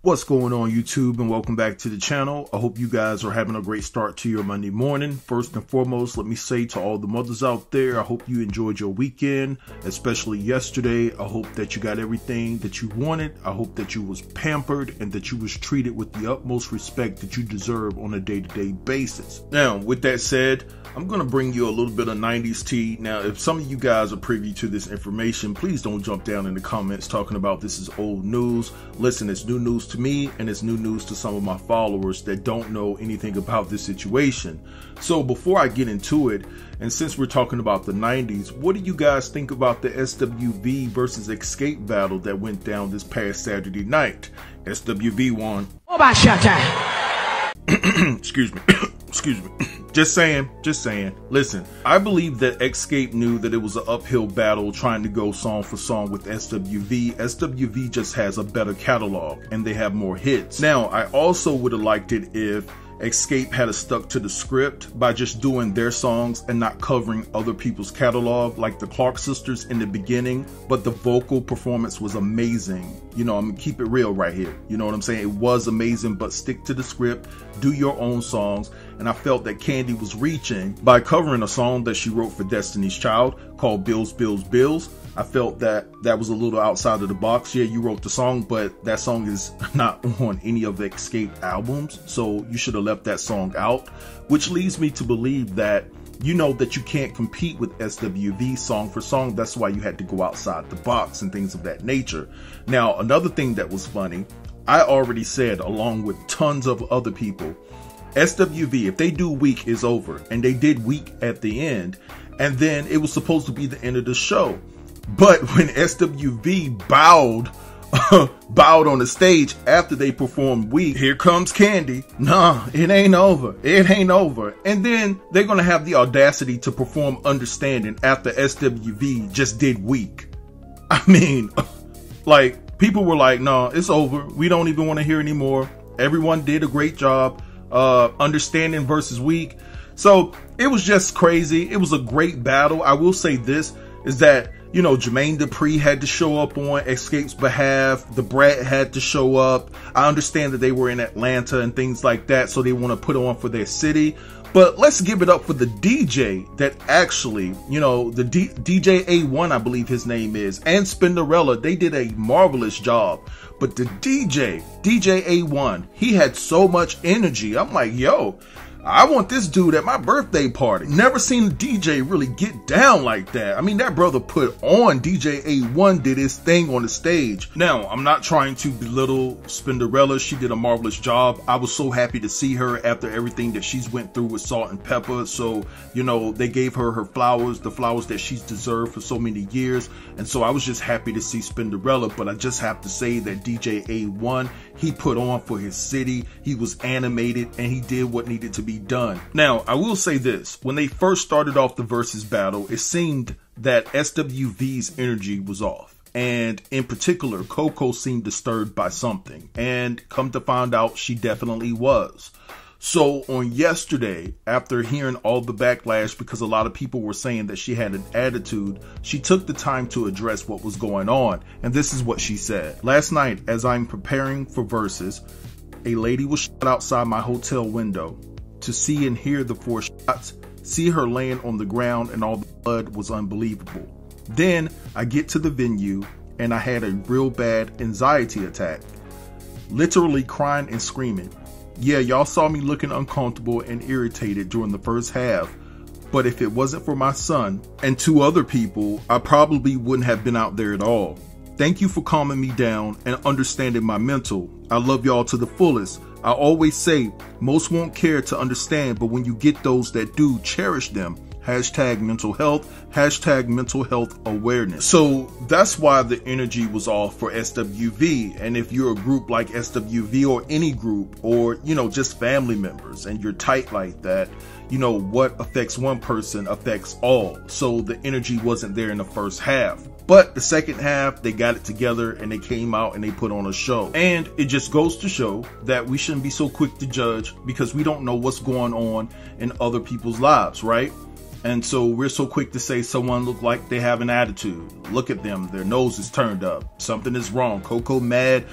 What's going on, YouTube, and welcome back to the channel. I hope you guys are having a great start to your Monday morning. First and foremost, let me say to all the mothers out there, I hope you enjoyed your weekend, especially yesterday. I hope that you got everything that you wanted. I hope that you was pampered and that you was treated with the utmost respect that you deserve on a day-to-day basis. Now, with that said, I'm going to bring you a little bit of 90s tea. Now, if some of you guys are privy to this information, please don't jump down in the comments talking about this is old news. Listen, it's new news to me, and it's new news to some of my followers that don't know anything about this situation. So before I get into it, and since we're talking about the 90s, what do you guys think about the SWV versus XSCAPE battle that went down this past Saturday night? SWV won. Excuse me. Excuse me. Just saying. Listen, I believe that XSCAPE knew that it was an uphill battle trying to go song for song with SWV. SWV just has a better catalog and they have more hits. Now, I also would have liked it if XSCAPE had stuck to the script by just doing their songs and not covering other people's catalog like the Clark sisters in the beginning, but the vocal performance was amazing. You know, I'm gonna keep it real right here. You know what I'm saying? It was amazing, but stick to the script, do your own songs. And I felt that Candy was reaching by covering a song that she wrote for Destiny's Child called Bills, Bills, Bills. I felt that that was a little outside of the box. Yeah, you wrote the song, but that song is not on any of the XSCAPE albums. So you should have left that song out, which leads me to believe that you know that you can't compete with SWV song for song. That's why you had to go outside the box and things of that nature. Now, another thing that was funny, I already said along with tons of other people, SWV, if they do Week is over, and they did Week at the end, and then it was supposed to be the end of the show. But when SWV bowed on the stage after they performed Week, here comes Candy. Nah, it ain't over. It ain't over. And then they're going to have the audacity to perform Understanding after SWV just did Week. I mean, like, people were like, no, it's over. We don't even want to hear anymore. Everyone did a great job. Understanding versus Week. So it was just crazy. It was a great battle. I will say this is that, you know, Jermaine Dupri had to show up on XSCAPE's behalf. The Brat had to show up. I understand that they were in Atlanta and things like that, so they want to put on for their city. But let's give it up for the DJ that actually, you know, the DJ A1, I believe his name is, and Spinderella, they did a marvelous job. But the DJ A1, he had so much energy. I'm like, yo, I want this dude at my birthday party. Never seen a DJ really get down like that. I mean, that brother put on. DJ A1 did his thing on the stage. Now, I'm not trying to belittle Spinderella. She did a marvelous job. I was so happy to see her after everything that she's went through with Salt and Pepper. So, you know, they gave her flowers, the flowers that she's deserved for so many years. And so I was just happy to see Spinderella. But I just have to say that DJ A1, he put on for his city. He was animated and he did what needed to be done. Now, I will say this, when they first started off the versus battle, it seemed that SWV's energy was off. And in particular, Coco seemed disturbed by something. And come to find out, she definitely was. So on yesterday, after hearing all the backlash, because a lot of people were saying that she had an attitude, she took the time to address what was going on. And this is what she said. Last night, as I'm preparing for versus, a lady was shot outside my hotel window. To see and hear the 4 shots, see her laying on the ground and all the blood was unbelievable. Then I get to the venue and I had a real bad anxiety attack. Literally crying and screaming. Yeah, y'all saw me looking uncomfortable and irritated during the first half, but if it wasn't for my son and 2 other people, I probably wouldn't have been out there at all. Thank you for calming me down and understanding my mental. I love y'all to the fullest. I always say, most won't care to understand, but when you get those that do, cherish them. Hashtag mental health, hashtag mental health awareness. So that's why the energy was off for SWV. And if you're a group like SWV or any group, or, you know, just family members, and you're tight like that, you know, what affects one person affects all. So the energy wasn't there in the first half. But the second half, they got it together and they came out and they put on a show. And it just goes to show that we shouldn't be so quick to judge because we don't know what's going on in other people's lives, right? And so we're so quick to say someone look like they have an attitude. Look at them, their nose is turned up. Something is wrong. Coco mad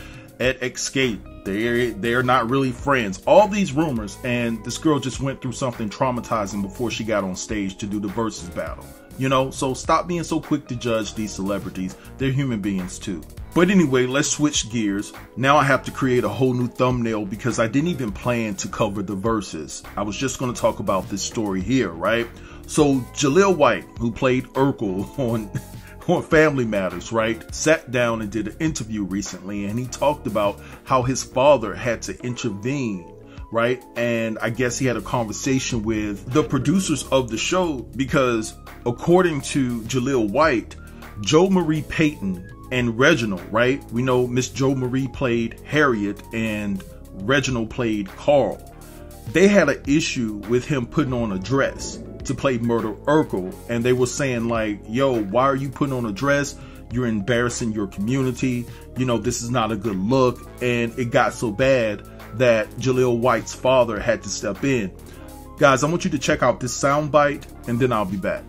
at XSCAPE. They're not really friends. All these rumors, and this girl just went through something traumatizing before she got on stage to do the versus battle. You know, so stop being so quick to judge these celebrities. They're human beings too. But anyway, let's switch gears. Now I have to create a whole new thumbnail because I didn't even plan to cover the verses. I was just going to talk about this story here, right? So Jaleel White, who played Urkel on Family Matters, right, sat down and did an interview recently, and he talked about how his father had to intervene, right? And I guess he had a conversation with the producers of the show because according to Jaleel White, Jo Marie Payton and Reginald, right? We know Miss Jo Marie played Harriett and Reginald played Carl. They had an issue with him putting on a dress to play Murder Urkel, and they were saying like, yo, why are you putting on a dress? You're embarrassing your community. You know, this is not a good look. And it got so bad that Jaleel White's father had to step in. Guys, I want you to check out this soundbite, and then I'll be back.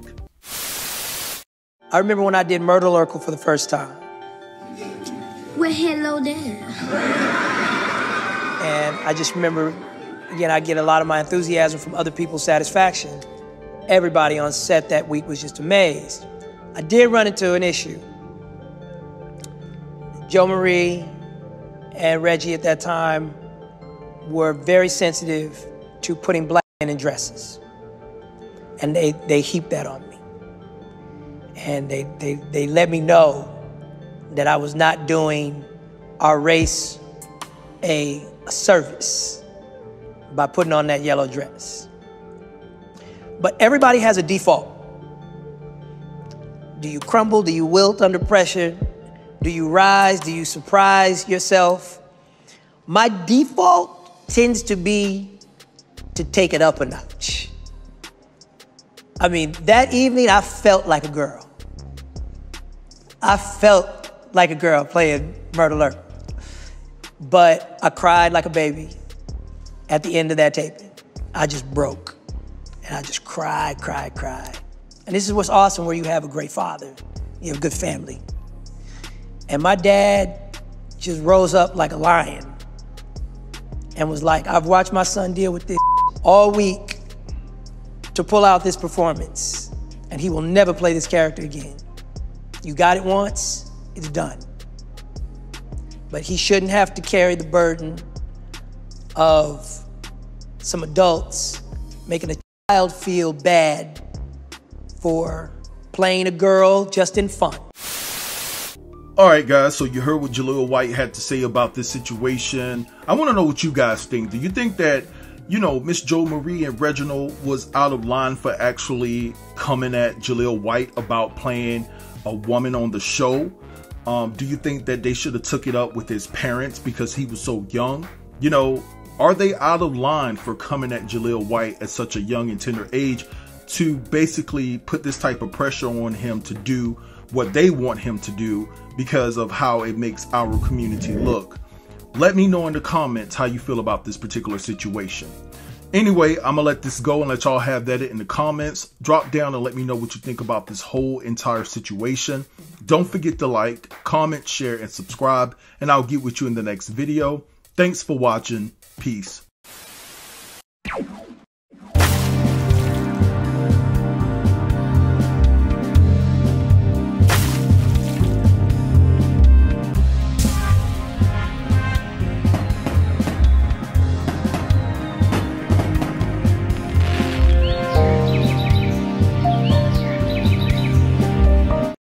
I remember when I did Murder Urkel for the first time. Well, hello there. And I just remember, again, I get a lot of my enthusiasm from other people's satisfaction. Everybody on set that week was just amazed. I did run into an issue. Jo Marie and Reggie at that time were very sensitive to putting black men in dresses. And they heaped that on me. And they let me know that I was not doing our race a service by putting on that yellow dress. But everybody has a default. Do you crumble? Do you wilt under pressure? Do you rise? Do you surprise yourself? My default tends to be to take it up a notch. I mean, that evening I felt like a girl. I felt like a girl playing Murder Urkel. But I cried like a baby at the end of that taping. I just broke. And I just cried. And this is what's awesome, where you have a great father. You have a good family. And my dad just rose up like a lion and was like, I've watched my son deal with this all week to pull out this performance, and he will never play this character again. You got it once, it's done. But he shouldn't have to carry the burden of some adults making a child feel bad for playing a girl just in fun. All right, guys, so you heard what Jaleel White had to say about this situation. I want to know what you guys think. Do you think that, you know, Miss Jo Marie and Reginald was out of line for actually coming at Jaleel White about playing a woman on the show? Do you think that they should have took it up with his parents because he was so young? You know, are they out of line for coming at Jaleel White at such a young and tender age to basically put this type of pressure on him to do what they want him to do because of how it makes our community look? Let me know in the comments how you feel about this particular situation. Anyway, I'm gonna let this go and let y'all have that in the comments. Drop down and let me know what you think about this whole entire situation. Don't forget to like, comment, share, and subscribe, and I'll get with you in the next video. Thanks for watching. Peace.